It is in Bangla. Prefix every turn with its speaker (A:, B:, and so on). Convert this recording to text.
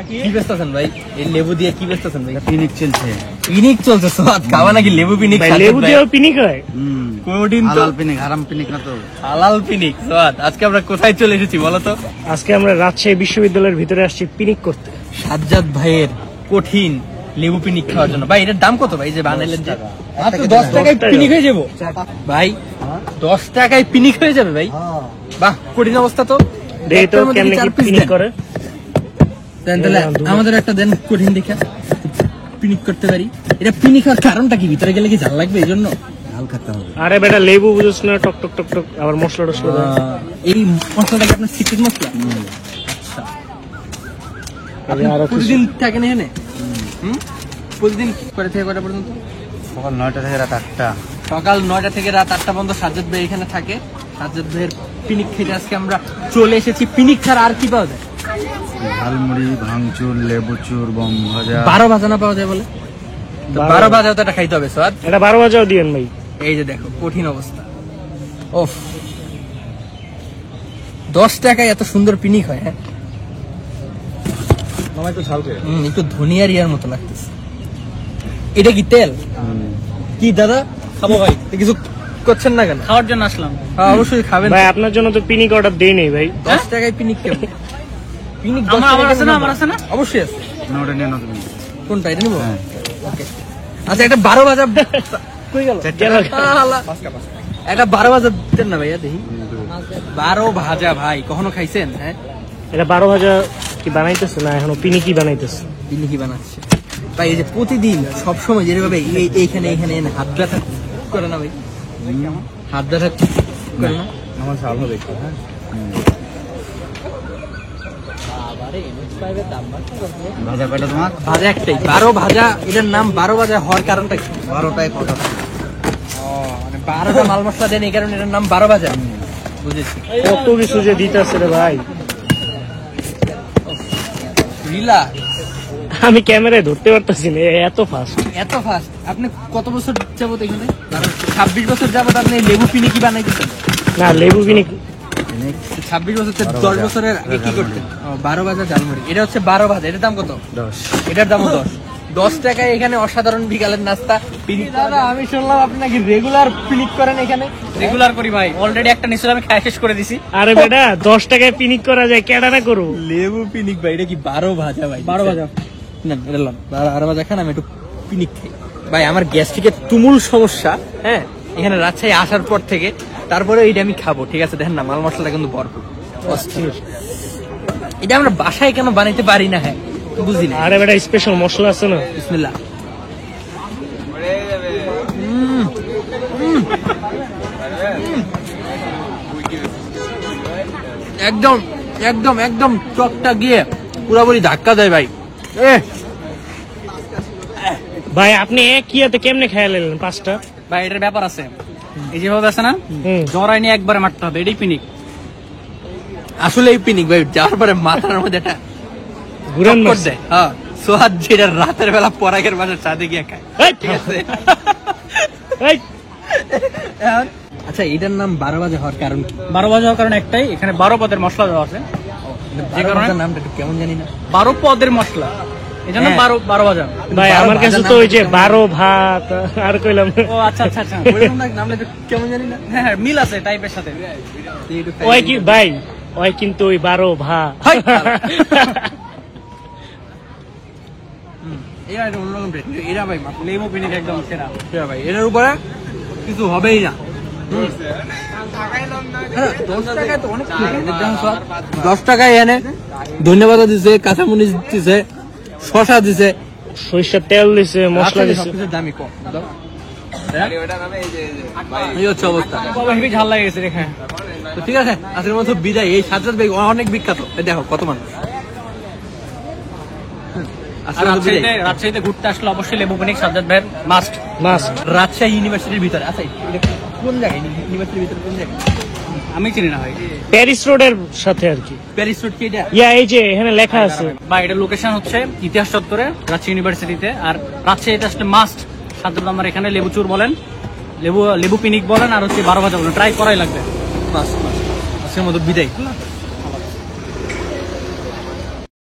A: কি বেচতেছেন ভাই? এই লেবু দিয়ে কি বেচতেছেন ভাই?
B: পিনিক চলছে।
A: পিনিক চলছে সব খাওয়া নাকি লেবু পিনিক?
C: লেবু দিয়েও পিনিক হয়?
A: কোনদিন তো
B: হালাল পিনিক, হারাম পিনিক না তো।
A: হালাল পিনিক। সব আজকে আমরা কোথায় চলে এসেছি বলো তো?
C: আজকে আমরা রাজশাহী বিশ্ববিদ্যালয়ের ভিতরে আসছি পিনিক করতে।
A: সাজ্জাদ ভাইয়ের কঠিন লেবু পিনিক খাওয়ার জন্য। ভাই এটার দাম কত ভাই যে বানাইলেন? যে মাত্র 10 টাকায় পিনিক হয়ে যাবো ভাই। 10 টাকায় পিনিক হয়ে যাবে ভাই? বাহ, কঠিন অবস্থা তো।
C: দেখি তো কেমনে কি পিনিক করে।
A: তাহলে আমাদের একটা দেন কঠিন দেখে পিনিক করতে পারি। এটা পিনিক হওয়ার কারণটা কি? ভিতরে গেলে কি ঝাল লাগবে এই জন্য?
B: ঝাল খেতে হবে।
C: আরে বেটা লেবু বুঝছ না, টক টক টক টক। আবার মশলা টসলা দেয়।
A: এই মশলাটা কি আপনার সিক্রেট মশলা? আচ্ছা, আপনি প্রতিদিন থাকেন এখানে? প্রতিদিন কয়টা থেকে কয়টা পর্যন্ত?
B: সকাল 9টা থেকে রাত 8টা।
A: সকাল 9টা থেকে রাত 8টা পর্যন্ত সাজ্জাদ ভাই এখানে থাকে। সাজ্জাদ ভাইয়ের পিনিক খেতে আজকে আমরা চলে এসেছি। পিনিক ছাড়া আর কি পাওয়া যায়?
B: ঝালমুড়ি, ভাঙচুর, লেবু চুর, বম ভাজা।
A: 12 ভাজা না পাওয়া যায় বলে? 12 ভাজাও তো এটা খাইতে হবে স্যার।
C: এটা 12 ভাজাও দিয়েন ভাই।
A: এই যে দেখো কঠিন অবস্থা। ওফ, 10 টাকায় এত সুন্দর পিনিক হয়? হ্যাঁ,
B: মামাই তো ঝাল করে।
A: একটু ধনিয়ার ইয়ার মতো লাগতেছে। এটা কি তেল? কি দাদা খাবো ভাই? কিছু করছেন না কেন?
D: খাওয়ার জন্য আসলাম।
A: হ্যাঁ অবশ্যই খাবেন
C: ভাই আপনার জন্য তো পিনিক অর্ডার দেই নেই ভাই।
A: 10 টাকায় পিনিক কেমন? পিনিক
D: আমার আছে না? আমার আছে না?
A: অবশ্যই আছে।
B: না ওটা নিয়ে নাও তুমি।
A: কোনটা? এটা নিবো?
B: হ্যাঁ।
A: ওকে। আচ্ছা, একটা 12 ভাজা কই গেল? একটা 12 ভাজা দেন না ভাইয়া দেখি। 12 ভাজা ভাই কখনো খাইছেন? হ্যাঁ,
C: এটা 12 ভাজা কি বানাইতেছে না এখনো পিনিকি বানাইতেছে?
A: পিনিকি বানাচ্ছে ভাই। এই যে প্রতিদিন সবসময় যেভাবে এইখানে এখানে এনে হাত ব্যথা করে না ভাই? হাত ব্যথা করে না?
B: আমার ঝাল হবে একটু। হ্যাঁ, ভাজা কয়টা তোমার?
A: ভাজা একটাই। 12 ভাজা। এটার নাম 12 ভাজা হওয়ার কারণটা কি?
B: 12টায় কথা।
A: মানে 12টা মাল মশলা দেন এই কারণে এটার নাম 12 ভাজা। বুঝেছি।
C: কত কিছু যে দিতেছে রে ভাই।
A: রিলা,
C: আমি ক্যামেরায় ধরতে পারতেছি না, এত ফাস্ট।
A: এত ফাস্ট? আপনি কত বছর যাবত এখানে? 26 বছর যাবত আপনি লেবু পিনিকি বানাইতেছেন?
C: না লেবু পিনিক
A: 26 বছর থেকে 10 বছরের আগে কি করতেন? 12 ভাজা ঝালমুড়ি। এটা হচ্ছে 12 ভাজা। এটার দাম কত?
B: 10।
A: এটার দামও 10। 10 টাকায় এখানে অসাধারণ বিকালের নাস্তা পিনিক। দাদা আমি শুনলাম আপনি নাকি রেগুলার পিনিক করেন এখানে?
D: রেগুলার করি ভাই। অলরেডি একটা নিশ্চয় আমি খাই শেষ করে দিছি।
C: আরে বেটা 10 টাকায় পিনিক করা যায়, কেডা না করো?
A: লেবু পিনিক ভাই, এটা কি 12 ভাজা ভাই?
D: 12 ভাজা
A: না, এটা লন 12 ভাজা খান, আমি একটু পিনিক খাই ভাই। আমার গ্যাস্ট্রিকের তুমুল সমস্যা। হ্যাঁ, এখানে রাজশাহী আসার পর থেকে। তারপরে এইটা আমি খাবো, ঠিক আছে? দেখেন না মাল মশলাটা কিন্তু ভরপুর, অস্থির। এটা আমরা বাসায় কেন বানাইতে পারি না? হ্যাঁ বুঝি না।
C: আরে বেটা স্পেশাল মশলা আছে না?
A: বিসমিল্লাহ। একদম একদম একদম টকটা গিয়ে পুরোপুরি ধাক্কা দেয় ভাই।
C: ভাই আপনি এক ইয়েতে কেমনে খেয়াল এলেন 5টা?
D: ভাই এটার ব্যাপার আছে। এই যেভাবে আছে না, জড়াই নিয়ে একবারে মারতে হবে, এটাই পিনিক।
A: আসলে এই পিনিক ভাই যাওয়ার পরে মাথার মধ্যে একটা
C: ঘুরান
A: চক্কর দেয়। হ্যাঁ, সোহাদ যেটা রাতের বেলা পরাগের বাসার ছাদে গিয়ে খায়, ঠিক আছে? আচ্ছা, এটার নাম 12 ভাজা হওয়ার কারণ কি?
D: 12 ভাজা হওয়ার কারণ একটাই, এখানে 12 পদের মশলা দেওয়া আছে।
A: যে কারণে নামটা একটু কেমন জানি না।
D: 12 পদের মশলা, এই জন্য 12 ভাজা।
C: ভাই আমার কাছে তো ওই যে 12 ভাত আর কইলাম।
D: ও আচ্ছা আচ্ছা আচ্ছা,
A: নামটা একটু কেমন জানি না।
D: হ্যাঁ হ্যাঁ, মিল আছে টাইপের সাথে।
C: ওই কি ভাই, ওই কিন্তু ওই 12 ভাত।
A: এরা একটা অন্যরকম টেস্ট। এরা ভাই
D: লেবু পিনিক একদম সেরা।
A: ভাই এটার উপরে কিছু হবেই না। 10 টাকায় এনে ধন্যবাদ দিছে, কাঁচামরিচ দিছে, শশা দিছে,
C: সরিষার তেল দিছে, মশলা দিছে।
A: সবকিছুর দামই কম। এই হচ্ছে অবস্থা।
D: হেভি ঝাল লাগে গেছে রেখে।
A: তো ঠিক আছে, আজকের মতো বিদায়। এই সাজ্জাদ ভাই অনেক বিখ্যাত, দেখো কত মানুষ।
D: রাজশাহীতে ঘুরতে আসলে অবশ্যই লেবু পিনিক সাজ্জাদ ভাইয়ের মাস্ট।
A: রাজশাহী ইউনিভার্সিটির ভিতরে। আচ্ছা, কোন জায়গায় ইউনিভার্সিটির ভিতরে? কোন জায়গায়
D: আমি চিনি না ভাই।
C: প্যারিস রোডের সাথে আর কি।
A: প্যারিস রোড কি এটা?
C: ইয়া এই যে এখানে লেখা আছে
D: ভাই, এটা লোকেশন হচ্ছে ইতিহাস চত্বরে রাজশাহী ইউনিভার্সিটিতে। আর রাজশাহীতে আসলে মাস্ট সাজ্জাদ আমার এখানে লেবু চুর বলেন, লেবু পিনিক বলেন, আর হচ্ছে 12 ভাজা বলেন, ট্রাই করাই লাগবে।
A: আজকের মতো বিদায়।